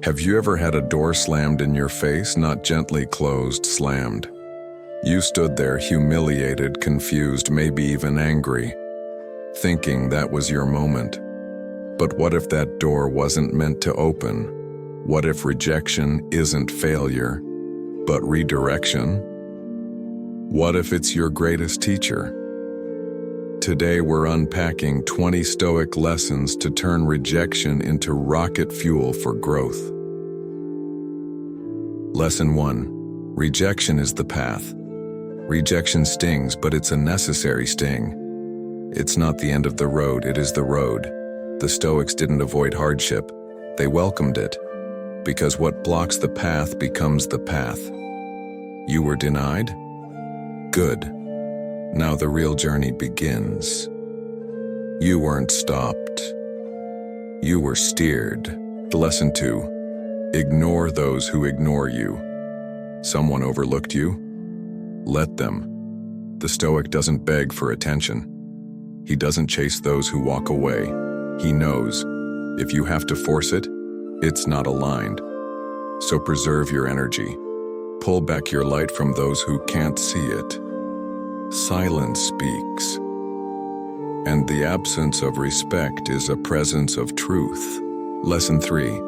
Have you ever had a door slammed in your face, not gently closed, slammed? You stood there humiliated, confused, maybe even angry, thinking that was your moment. But what if that door wasn't meant to open? What if rejection isn't failure, but redirection? What if it's your greatest teacher? Today we're unpacking 20 Stoic lessons to turn rejection into rocket fuel for growth. Lesson 1. Rejection is the path. Rejection stings, but it's a necessary sting. It's not the end of the road, it is the road. The Stoics didn't avoid hardship, they welcomed it. Because what blocks the path becomes the path. You were denied? Good. Now the real journey begins. You weren't stopped. You were steered. Lesson 2. Ignore those who ignore you. Someone overlooked you? Let them. The Stoic doesn't beg for attention. He doesn't chase those who walk away. He knows, if you have to force it, it's not aligned. So preserve your energy. Pull back your light from those who can't see it. Silence speaks. And the absence of respect is a presence of truth. Lesson 3.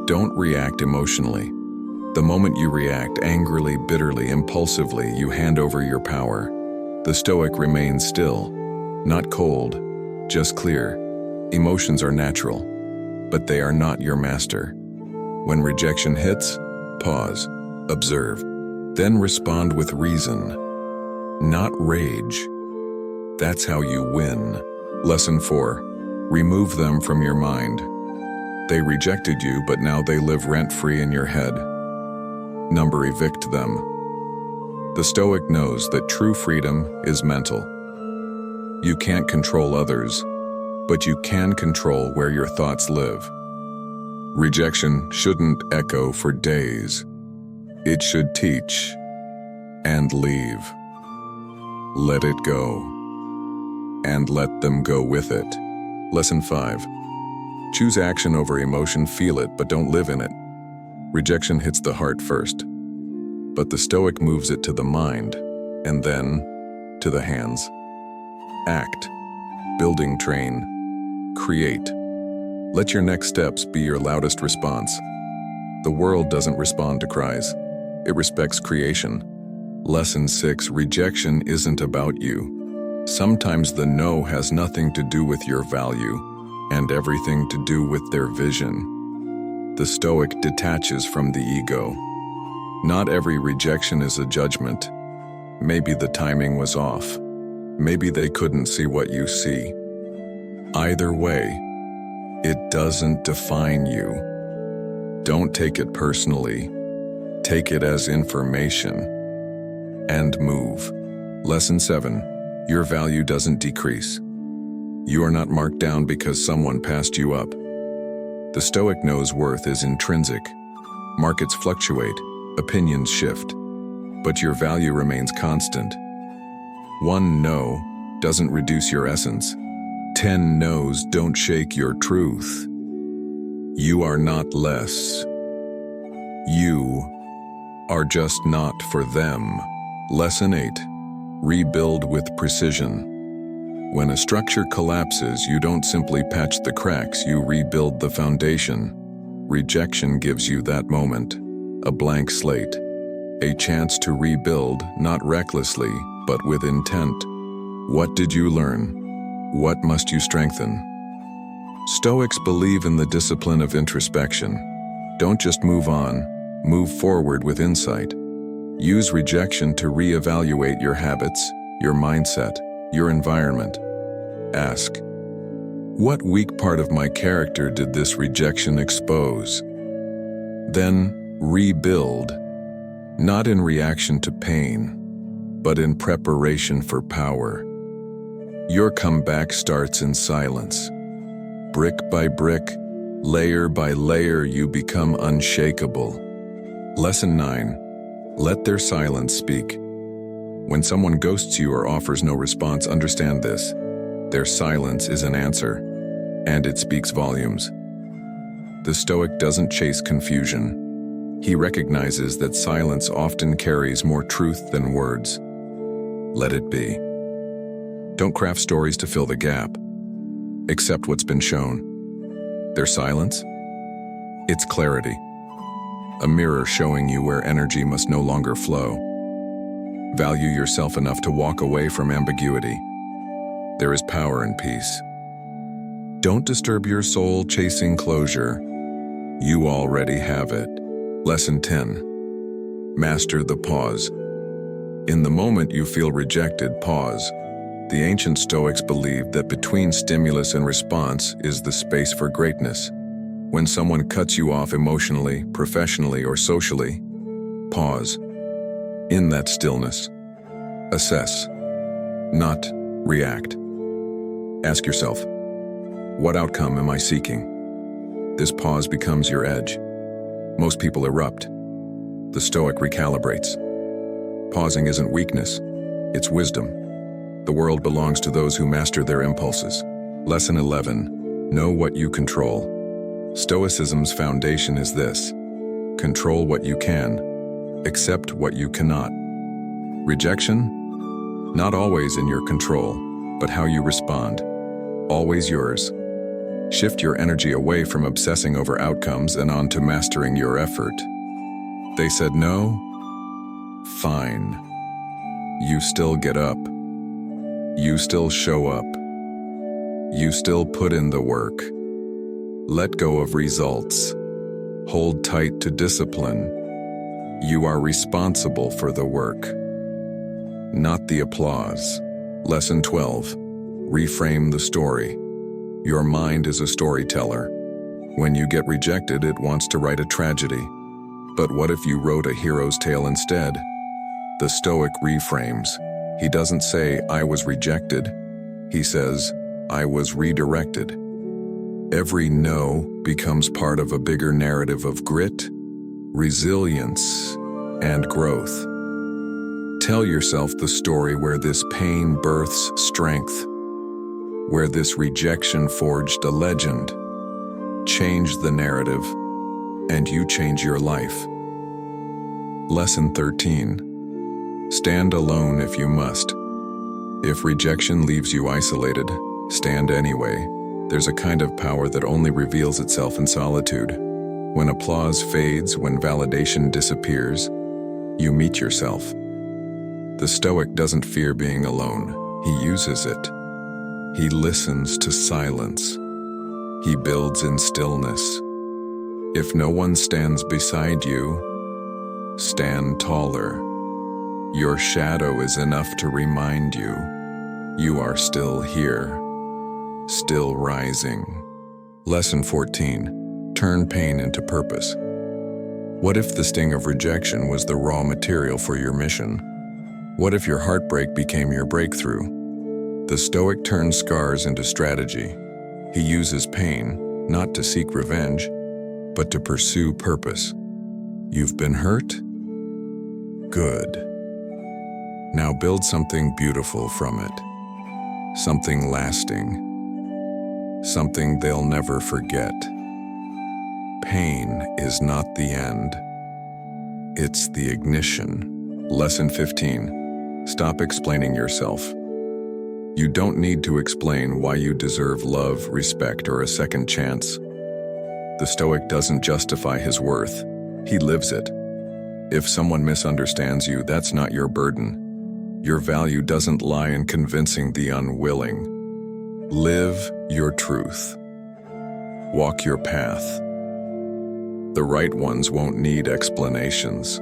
Don't react emotionally. The moment you react angrily, bitterly, impulsively, you hand over your power. The Stoic remains still, not cold, just clear. Emotions are natural, but they are not your master. When rejection hits, pause, observe, then respond with reason, not rage. That's how you win. Lesson 4. Remove them from your mind. They rejected you, but now they live rent-free in your head. Number evict them. The Stoic knows that true freedom is mental. You can't control others, but you can control where your thoughts live. Rejection shouldn't echo for days. It should teach and leave. Let it go, and let them go with it. Lesson 5. Choose action over emotion, feel it, but don't live in it. Rejection hits the heart first, but the Stoic moves it to the mind, and then to the hands. Act, building, train, create. Let your next steps be your loudest response. The world doesn't respond to cries. It respects creation. Lesson 6. Rejection isn't about you. Sometimes the no has nothing to do with your value and everything to do with their vision. The Stoic detaches from the ego. Not every rejection is a judgment. Maybe the timing was off. Maybe they couldn't see what you see. Either way, it doesn't define you. Don't take it personally. Take it as information. And move. Lesson 7. Your value doesn't decrease. You are not marked down because someone passed you up. The Stoic knows worth is intrinsic. Markets fluctuate, opinions shift, but your value remains constant. One no doesn't reduce your essence. 10 no's don't shake your truth. You are not less. You are just not for them. Lesson 8. Rebuild with precision. When a structure collapses, you don't simply patch the cracks, you rebuild the foundation. Rejection gives you that moment, a blank slate, a chance to rebuild, not recklessly, but with intent. What did you learn? What must you strengthen? Stoics believe in the discipline of introspection. Don't just move on, move forward with insight. Use rejection to reevaluate your habits, your mindset, your environment. Ask, what weak part of my character did this rejection expose? Then rebuild, not in reaction to pain, but in preparation for power. Your comeback starts in silence. Brick by brick, layer by layer, you become unshakable. Lesson 9. Let their silence speak. When someone ghosts you or offers no response, understand this. Their silence is an answer, and it speaks volumes. The Stoic doesn't chase confusion. He recognizes that silence often carries more truth than words. Let it be. Don't craft stories to fill the gap. Accept what's been shown. Their silence? It's clarity. A mirror showing you where energy must no longer flow. Value yourself enough to walk away from ambiguity. There is power in peace. Don't disturb your soul chasing closure. You already have it. Lesson 10. Master the pause. In the moment you feel rejected, pause. The ancient Stoics believed that between stimulus and response is the space for greatness. When someone cuts you off emotionally, professionally, or socially, pause. In that stillness, assess, not react. Ask yourself, what outcome am I seeking? This pause becomes your edge. Most people erupt. The Stoic recalibrates. Pausing isn't weakness, it's wisdom. The world belongs to those who master their impulses. Lesson 11. Know what you control. Stoicism's foundation is this: control what you can, accept what you cannot. Rejection? Not always in your control, but how you respond. Always yours. Shift your energy away from obsessing over outcomes and onto mastering your effort. They said no? Fine. You still get up. You still show up. You still put in the work. Let go of results. Hold tight to discipline. You are responsible for the work, not the applause. Lesson 12. Reframe the story. Your mind is a storyteller. When you get rejected, it wants to write a tragedy. But what if you wrote a hero's tale instead? The Stoic reframes. He doesn't say, I was rejected. He says, I was redirected. Every no becomes part of a bigger narrative of grit, resilience, and growth. Tell yourself the story where this pain births strength, where this rejection forged a legend. Change the narrative, and you change your life. Lesson 13. Stand alone if you must. If rejection leaves you isolated, stand anyway. There's a kind of power that only reveals itself in solitude. When applause fades, when validation disappears, you meet yourself. The Stoic doesn't fear being alone. He uses it. He listens to silence. He builds in stillness. If no one stands beside you, stand taller. Your shadow is enough to remind you, you are still here. Still rising. Lesson 14. Turn pain into purpose. What if the sting of rejection was the raw material for your mission? What if your heartbreak became your breakthrough? The Stoic turns scars into strategy. He uses pain, not to seek revenge, but to pursue purpose. You've been hurt? Good. Now build something beautiful from it. Something lasting. Something they'll never forget. Pain is not the end. It's the ignition. Lesson 15. Stop explaining yourself. You don't need to explain why you deserve love, respect, or a second chance. The Stoic doesn't justify his worth. He lives it. If someone misunderstands you, that's not your burden. Your value doesn't lie in convincing the unwilling. Live your truth. Walk your path. The right ones won't need explanations.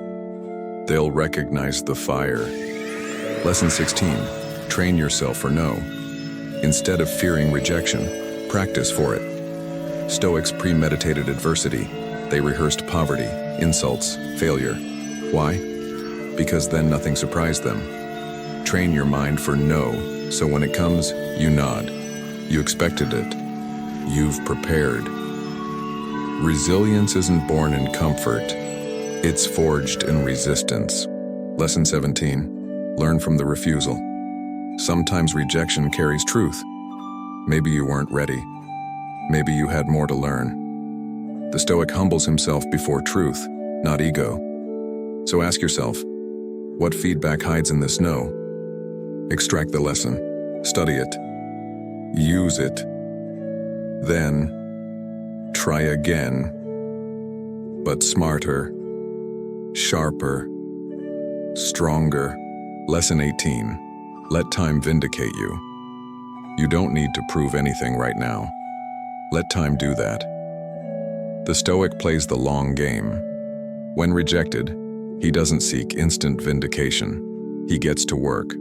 They'll recognize the fire. Lesson 16. Train yourself for no. Instead of fearing rejection, practice for it. Stoics premeditated adversity. They rehearsed poverty, insults, failure. Why? Because then nothing surprised them. Train your mind for no, so when it comes, you nod. You expected it. You've prepared. Resilience isn't born in comfort. It's forged in resistance. Lesson 17. Learn from the refusal. Sometimes rejection carries truth. Maybe you weren't ready. Maybe you had more to learn. The Stoic humbles himself before truth, not ego. So ask yourself, what feedback hides in this no? Extract the lesson, study it, use it, then try again, but smarter, sharper, stronger. Lesson 18. Let time vindicate you. You don't need to prove anything right now. Let time do that. The Stoic plays the long game. When rejected, he doesn't seek instant vindication. He gets to work.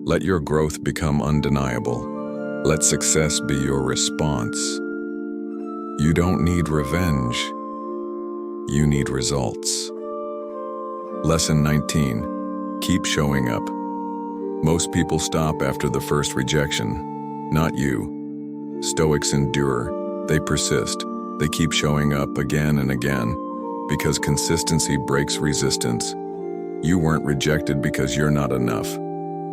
Let your growth become undeniable. Let success be your response. You don't need revenge. You need results. Lesson 19. Keep showing up. Most people stop after the first rejection. Not you. Stoics endure. They persist. They keep showing up again and again because consistency breaks resistance. You weren't rejected because you're not enough.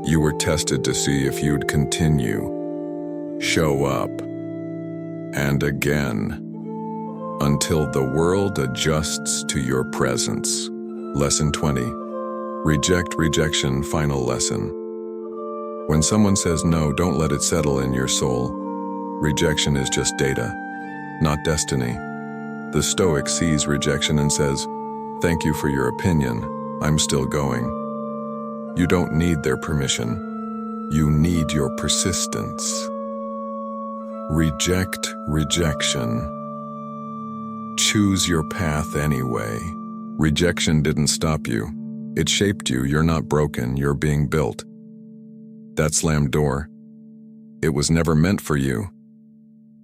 You were tested to see if you'd continue. Show up. And again. Until the world adjusts to your presence. Lesson 20. Reject rejection. Final lesson. When someone says no, don't let it settle in your soul. Rejection is just data, not destiny. The Stoic sees rejection and says, "Thank you for your opinion. I'm still going." You don't need their permission. You need your persistence. Reject rejection. Choose your path anyway. Rejection didn't stop you. It shaped you. You're not broken. You're being built. That slammed door, it was never meant for you.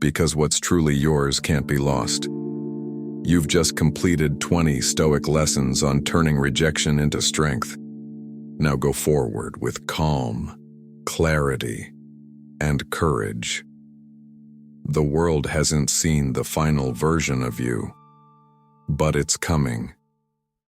Because what's truly yours can't be lost. You've just completed 20 Stoic lessons on turning rejection into strength. Now go forward with calm, clarity, and courage. The world hasn't seen the final version of you, but it's coming.